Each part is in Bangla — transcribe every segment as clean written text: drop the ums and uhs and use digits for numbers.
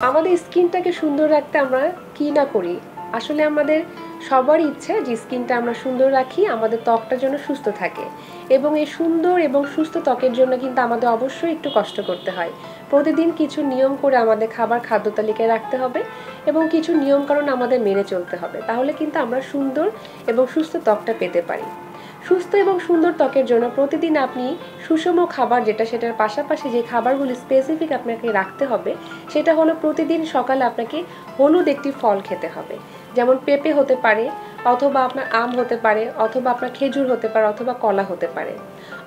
আমাদের স্কিনটাকে সুন্দর রাখতে আমরা কি না করি। আসলে আমাদের সবারই ইচ্ছে যে স্কিনটা আমরা সুন্দর রাখি, আমাদের ত্বকটা যেন সুস্থ থাকে। এবং এই সুন্দর এবং সুস্থ ত্বকের জন্য কিন্তু আমাদের অবশ্যই একটু কষ্ট করতে হয়। প্রতিদিন কিছু নিয়ম করে আমাদের খাদ্য তালিকায় রাখতে হবে এবং কিছু নিয়মকানুন আমাদের মেনে চলতে হবে। তাহলে কিন্তু আমরা সুন্দর এবং সুস্থ ত্বকটা পেতে পারি। সুস্থ এবং সুন্দর ত্বকের জন্য প্রতিদিন আপনি সুষম খাবার, সেটার পাশাপাশি যে খাবারগুলি স্পেসিফিক আপনাকে রাখতে হবে, সেটা হলো প্রতিদিন সকালে আপনাকে হলুদ একটি ফল খেতে হবে। যেমন পেঁপে হতে পারে, অথবা আপনার আম হতে পারে, অথবা আপনার খেজুর হতে পারে, অথবা কলা হতে পারে,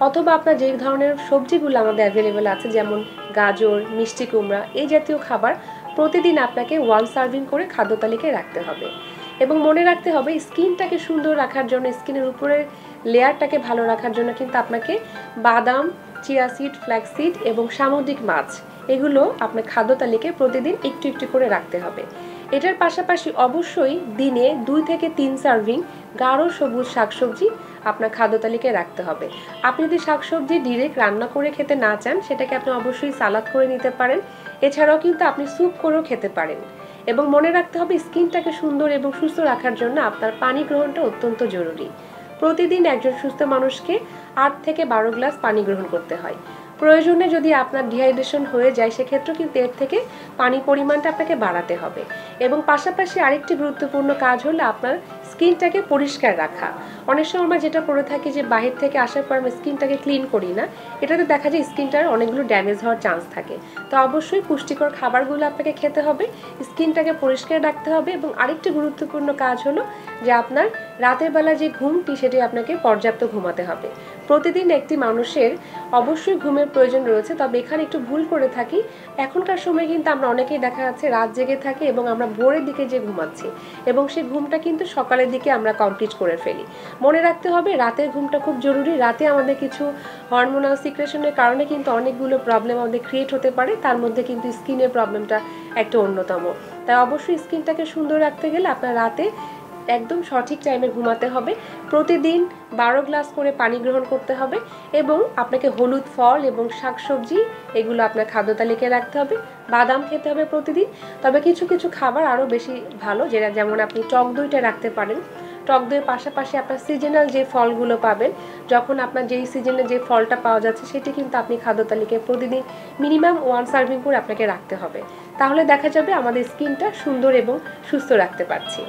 অথবা আপনার যে ধরনের সবজিগুলো আমাদের অ্যাভেলেবেল আছে যেমন গাজর, মিষ্টি কুমড়া, এই জাতীয় খাবার প্রতিদিন আপনাকে 1 সার্ভিং করে খাদ্য তালিকায় রাখতে হবে। এবং মনে রাখতে হবে স্কিনটাকে সুন্দর রাখার জন্য, স্কিনের উপরের লেয়ারটাকে ভালো রাখার জন্য কিন্তু আপনাকে বাদাম, চিয়া সিড, ফ্ল্যাক্স সিড এবং সামুদ্রিক মাছ এগুলো আপনার খাদ্য তালিকায় প্রতিদিন একটু একটু করে রাখতে হবে। এটার পাশাপাশি অবশ্যই দিনে 2 থেকে 3 সার্ভিং গাঢ় সবুজ শাকসবজি আপনার খাদ্য তালিকায় রাখতে হবে। আপনি যদি শাকসবজি ডিরেক্ট রান্না করে খেতে না চান, সেটাকে আপনি অবশ্যই সালাদ করে নিতে পারেন। এছাড়াও কিন্তু আপনি স্যুপ করেও খেতে পারেন। এবং মনে রাখতে হবে স্কিনটাকে সুন্দর এবং সুস্থ রাখার জন্য আপনার পানি গ্রহণটা অত্যন্ত জরুরি। প্রতিদিন একজন সুস্থ মানুষকে 8 থেকে 12 গ্লাস পানি গ্রহণ করতে হয়। প্রয়োজনে যদি আপনার ডিহাইড্রেশন হয়ে যায়, সেক্ষেত্রে কিন্তু এর থেকে পানি পরিমাণটা আপনাকে বাড়াতে হবে। এবং পাশাপাশি আরেকটি গুরুত্বপূর্ণ কাজ হলো আপনার স্কিনটাকে পরিষ্কার রাখা। অনেক সময় আমরা যেটা করে থাকি যে বাহির থেকে আসার পর আমরা স্কিনটাকে ক্লিন করি না, এটাতে দেখা যায় স্কিনটার অনেকগুলো ড্যামেজ হওয়ার চান্স থাকে। তো অবশ্যই পুষ্টিকর খাবারগুলো আপনাকে খেতে হবে, স্কিনটাকে পরিষ্কার রাখতে হবে। এবং আরেকটি গুরুত্বপূর্ণ কাজ হলো যে আপনার রাতের বেলা যে ঘুমটি, সেটি আপনাকে পর্যাপ্ত ঘুমাতে হবে। প্রতিদিন একটি মানুষের অবশ্যই ঘুমের প্রয়োজন রয়েছে, তবে এখানে একটু ভুল করে থাকি। এখনকার সময় কিন্তু আমরা অনেকেই দেখা যাচ্ছে রাত জেগে থাকি এবং আমরা ভোরের দিকে যে ঘুমাচ্ছি, এবং সেই ঘুমটা কিন্তু সকালের দিকে আমরা কমপ্লিট করে ফেলি। মনে রাখতে হবে রাতের ঘুমটা খুব জরুরি। রাতে আমাদের কিছু হরমোনাল সিক্রেশনের কারণে কিন্তু অনেকগুলো প্রবলেম আমাদের ক্রিয়েট হতে পারে, তার মধ্যে কিন্তু স্কিনের প্রবলেমটা একটা অন্যতম। তাই অবশ্যই স্কিনটাকে সুন্দর রাখতে গেলে আপনার রাতে একদম সঠিক টাইমে ঘুমাতে হবে। প্রতিদিন 12 গ্লাস করে পানি গ্রহণ করতে হবে এবং আপনাকে হলুদ ফল এবং শাকসবজি এগুলো আপনার খাদ্য তালিকায় রাখতে হবে। বাদাম খেতে হবে প্রতিদিন। তবে কিছু কিছু খাবার আরও বেশি ভালো, যেমন আপনি টক দইটা রাখতে পারেন। টক দইয়ের পাশাপাশি আপনার সিজনাল যে ফলগুলো পাবেন, যখন আপনার যেই সিজনে যে ফলটা পাওয়া যাচ্ছে, সেটি কিন্তু আপনি খাদ্য তালিকায় প্রতিদিন মিনিমাম 1 সার্ভিং করে আপনাকে রাখতে হবে। তাহলে দেখা যাবে আমাদের স্কিনটা সুন্দর এবং সুস্থ রাখতে পারছি।